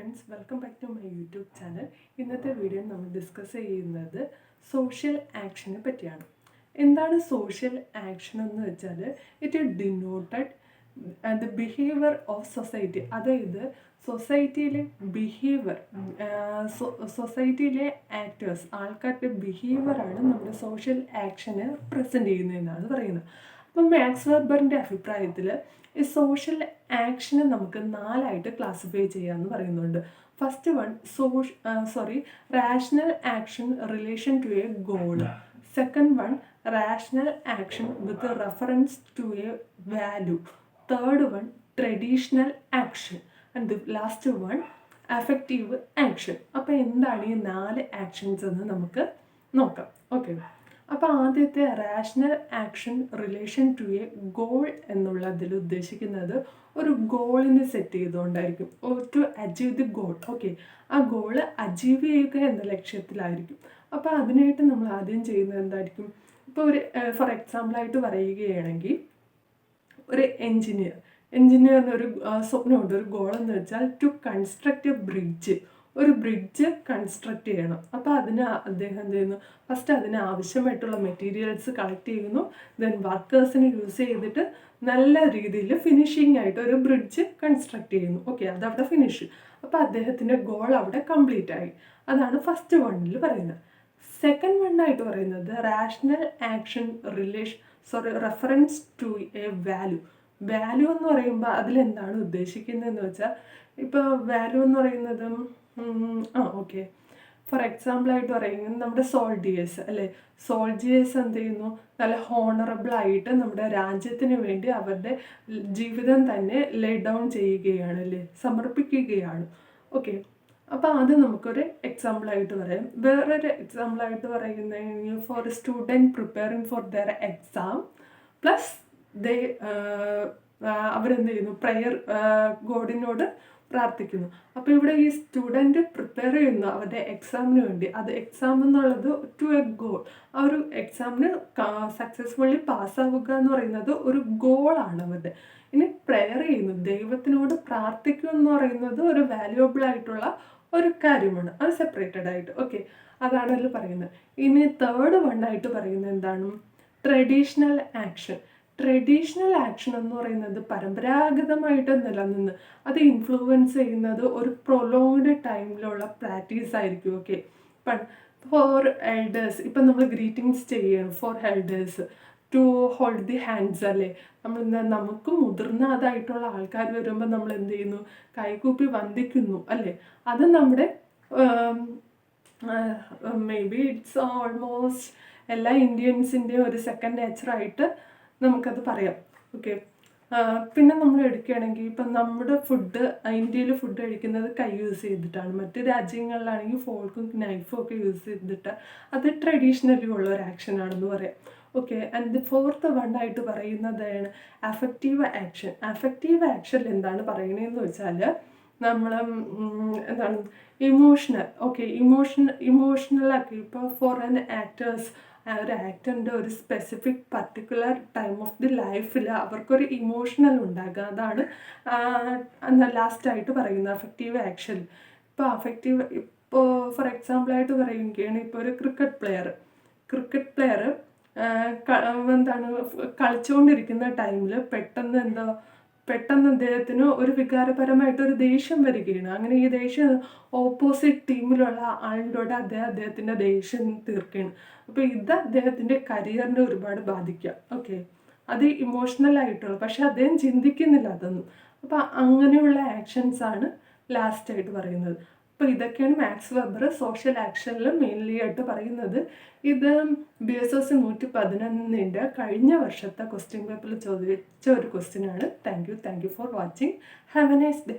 Friends, welcome back to my YouTube channel. ഇന്നത്തെ video നമ്മൾ discuss ചെയ്യുന്നത് സോഷ്യൽ ആക്ഷനെ പറ്റിയാണ്. എന്താണ് സോഷ്യൽ ആക്ഷൻ എന്ന് വെച്ചാൽ, it denoted the behaviour of society. അതായത് സൊസൈറ്റിയിലെ ബിഹേവിയർ, സൊസൈറ്റിയിലെ ആക്ടേഴ്സ്, ആൾക്കാരുടെ ബിഹേവിയറാണ് നമ്മുടെ സോഷ്യൽ ആക്ഷന് പ്രസൻറ്റ് ചെയ്യുന്നതെന്നാണ് പറയുന്നത്. അപ്പം മാക്സ് വെബറിൻ്റെ അഭിപ്രായത്തിൽ ഈ സോഷ്യൽ ആക്ഷനെ നമുക്ക് 4ആയിട്ട് ക്ലാസിഫൈ ചെയ്യാമെന്ന് പറയുന്നുണ്ട്. First one rational action relation to a goal. Second one rational action with reference to a value. Third one traditional action. And the last one affective action. അപ്പോൾ എന്താണ് ഈ 4 ആക്ഷൻസ് എന്ന് നമുക്ക് നോക്കാം. ഓക്കെ, അപ്പോൾ ആദ്യത്തെ rational action relation to a goal എന്നുള്ളതിൽ ഉദ്ദേശിക്കുന്നത് ഒരു ഗോളിനെ സെറ്റ് ചെയ്തുകൊണ്ടായിരിക്കും. To achieve the goal. Okay, ആ ഗോള് അച്ചീവ് ചെയ്യുക എന്ന ലക്ഷ്യത്തിലായിരിക്കും. അപ്പോൾ അതിനായിട്ട് നമ്മൾ ആദ്യം ചെയ്യുന്നത് എന്തായിരിക്കും? ഇപ്പോൾ ഒരു ഫോർ എക്സാമ്പിളായിട്ട് പറയുകയാണെങ്കിൽ, ഒരു എൻജിനീയറിന് ഒരു സ്വപ്നമുണ്ട്. ഒരു ഗോൾ എന്ന് വെച്ചാൽ ടു കൺസ്ട്രക്റ്റ് എ ബ്രിഡ്ജ്. ഒരു ബ്രിഡ്ജ് കൺസ്ട്രക്റ്റ് ചെയ്യണം. അപ്പോൾ അതിന് അദ്ദേഹം എന്ത് ചെയ്യുന്നു? ഫസ്റ്റ് അതിന് ആവശ്യമായിട്ടുള്ള മെറ്റീരിയൽസ് കളക്ട് ചെയ്യുന്നു. ദെൻ വർക്കേഴ്സിനെ യൂസ് ചെയ്തിട്ട് നല്ല രീതിയിൽ ഫിനിഷിംഗ് ആയിട്ട് ഒരു ബ്രിഡ്ജ് കൺസ്ട്രക്ട് ചെയ്യുന്നു. ഓക്കെ, അതവിടെ ഫിനിഷ്. അപ്പോൾ അദ്ദേഹത്തിൻ്റെ ഗോൾ അവിടെ കംപ്ലീറ്റ് ആയി. അതാണ് ഫസ്റ്റ് വണ്ണിൽ പറയുന്നത്. സെക്കൻഡ് വണ്ണായിട്ട് പറയുന്നത് rational action reference to a value. Value എന്ന് പറയുമ്പോൾ അതിലെന്താണ് ഉദ്ദേശിക്കുന്നതെന്ന് വെച്ചാൽ, ഇപ്പോൾ വാല്യൂ എന്ന് പറയുന്നത് ഓക്കെ, ഫോർ എക്സാമ്പിളായിട്ട് പറയുന്നത് നമ്മുടെ സോൾജിയേഴ്സ് അല്ലേ. സോൾജിയേഴ്സ് എന്ത് ചെയ്യുന്നു? നല്ല ഹോണറബിളായിട്ട് നമ്മുടെ രാജ്യത്തിന് വേണ്ടി അവരുടെ ജീവിതം തന്നെ ലേ ഡൗൺ ചെയ്യുകയാണ് അല്ലേ, സമർപ്പിക്കുകയാണ്. ഓക്കെ, അപ്പോൾ അത് നമുക്കൊരു എക്സാമ്പിളായിട്ട് പറയാം. വേറൊരു എക്സാമ്പിളായിട്ട് പറയുന്നത് for a student preparing for their exam plus അവരെന്ത് ചെയ്യുന്നു? പ്രയർ ഗോഡിനോട് പ്രാർത്ഥിക്കുന്നു. അപ്പോൾ ഇവിടെ ഈ സ്റ്റുഡൻറ്റ് പ്രിപ്പയർ ചെയ്യുന്നു അവരുടെ എക്സാമിന് വേണ്ടി. അത് എക്സാം എന്നുള്ളത് ടു എ ഗോൾ. ആ ഒരു എക്സാമിന് സക്സസ്ഫുള്ളി പാസ്സാവുക എന്ന് പറയുന്നത് ഒരു ഗോളാണ് അവരുടെ. ഇനി പ്രെയർ ചെയ്യുന്നു, ദൈവത്തിനോട് പ്രാർത്ഥിക്കുക എന്ന് പറയുന്നത് ഒരു വാല്യുവബിൾ ആയിട്ടുള്ള ഒരു കാര്യമാണ്. അത് സെപ്പറേറ്റഡ് ആയിട്ട്. ഓക്കെ, അതാണല്ലോ പറയുന്നത്. ഇനി തേർഡ് വണ്ണായിട്ട് പറയുന്നത് എന്താണ്? Traditional action. ട്രഡീഷണൽ ആക്ഷൻ എന്ന് പറയുന്നത് പരമ്പരാഗതമായിട്ട് നിലനിന്ന് അത് ഇൻഫ്ലുവൻസ് ചെയ്യുന്നത് ഒരു പ്രൊലോങ്ഡ് ടൈമിലുള്ള പ്രാക്ടീസ് ആയിരിക്കും. ഓക്കെ, ഫോർ എൽഡേഴ്സ്, ഇപ്പം നമ്മൾ ഗ്രീറ്റിംഗ്സ് ചെയ്യണം for elders to hold the hands അല്ലേ. നമുക്ക് മുതിർന്നതായിട്ടുള്ള ആൾക്കാർ വരുമ്പോൾ നമ്മൾ എന്ത് ചെയ്യുന്നു? കൈകൂപ്പി വന്ദിക്കുന്നു അല്ലേ. അത് നമ്മുടെ മേ ബി ഇറ്റ്സ് ഓൾമോസ്റ്റ് എല്ലാ ഇന്ത്യൻസിൻ്റെയും ഒരു സെക്കൻഡ് നേച്ചറായിട്ട് നമുക്കത് പറയാം. ഓക്കെ, പിന്നെ നമ്മൾ എടുക്കുകയാണെങ്കിൽ ഇപ്പം നമ്മുടെ ഫുഡ്, ഇന്ത്യയിൽ ഫുഡ് കഴിക്കുന്നത് കൈ യൂസ് ചെയ്തിട്ടാണ്. മറ്റ് രാജ്യങ്ങളിലാണെങ്കിൽ ഫോർക്കും നൈഫും ഒക്കെ യൂസ് ചെയ്തിട്ട് അത് ട്രഡീഷണലി ഉള്ള ഒരു ആക്ഷനാണെന്ന് പറയാം. ഓക്കെ, ആൻഡ് ദി ഫോർത്ത് വണ്ണായിട്ട് പറയുന്നതാണ് അഫക്റ്റീവ് ആക്ഷൻ. അഫക്റ്റീവ് ആക്ഷനിൽ എന്താണ് പറയണതെന്ന് വെച്ചാൽ, നമ്മൾ എന്താണ് ഇമോഷണൽ. ഓക്കെ, ഇമോഷണലാക്കി ഇപ്പോൾ ഫോർ ആൻ ആക്ടേഴ്സ്, ഒരു ആക്ടറിൻ്റെ ഒരു specific particular time of the ലൈഫിൽ അവർക്കൊരു ഇമോഷണൽ ഉണ്ടാകുക. അതാണ് ലാസ്റ്റായിട്ട് പറയുന്നത് അഫക്റ്റീവ് ആക്ഷൻ. ഇപ്പോൾ ഫോർ എക്സാമ്പിളായിട്ട് പറയുകയാണ്, ഇപ്പോൾ ഒരു ക്രിക്കറ്റ് പ്ലെയർ എന്താണ് കളിച്ചുകൊണ്ടിരിക്കുന്ന ടൈമിൽ പെട്ടെന്ന് അദ്ദേഹത്തിന് ഒരു വികാരപരമായിട്ടൊരു ദേഷ്യം വരികയാണ്. അങ്ങനെ ഈ ദേഷ്യം ഓപ്പോസിറ്റ് ടീമിലുള്ള ആളിനോട് അദ്ദേഹത്തിൻ്റെ ദേഷ്യം തീർക്കുകയാണ്. അപ്പോൾ ഇത് അദ്ദേഹത്തിൻ്റെ കരിയറിനെ ഒരുപാട് ബാധിക്കുക. ഓക്കെ, അത് ഇമോഷണലായിട്ടുള്ള, പക്ഷെ അദ്ദേഹം ചിന്തിക്കുന്നില്ല അതൊന്നും. അപ്പോൾ അങ്ങനെയുള്ള ആക്ഷൻസാണ് ലാസ്റ്റായിട്ട് പറയുന്നത്. അപ്പോൾ ഇതൊക്കെയാണ് മാക്സ് വെബർ സോഷ്യൽ ആക്ഷനിൽ മെയിൻലി ആയിട്ട് പറയുന്നത്. ഇത് BSS 111 കഴിഞ്ഞ വർഷത്തെ ക്വസ്റ്റ്യൻ പേപ്പറിൽ ചോദിച്ച ഒരു ക്വസ്റ്റ്യനാണ്. Thank you for watching. Have A nice day.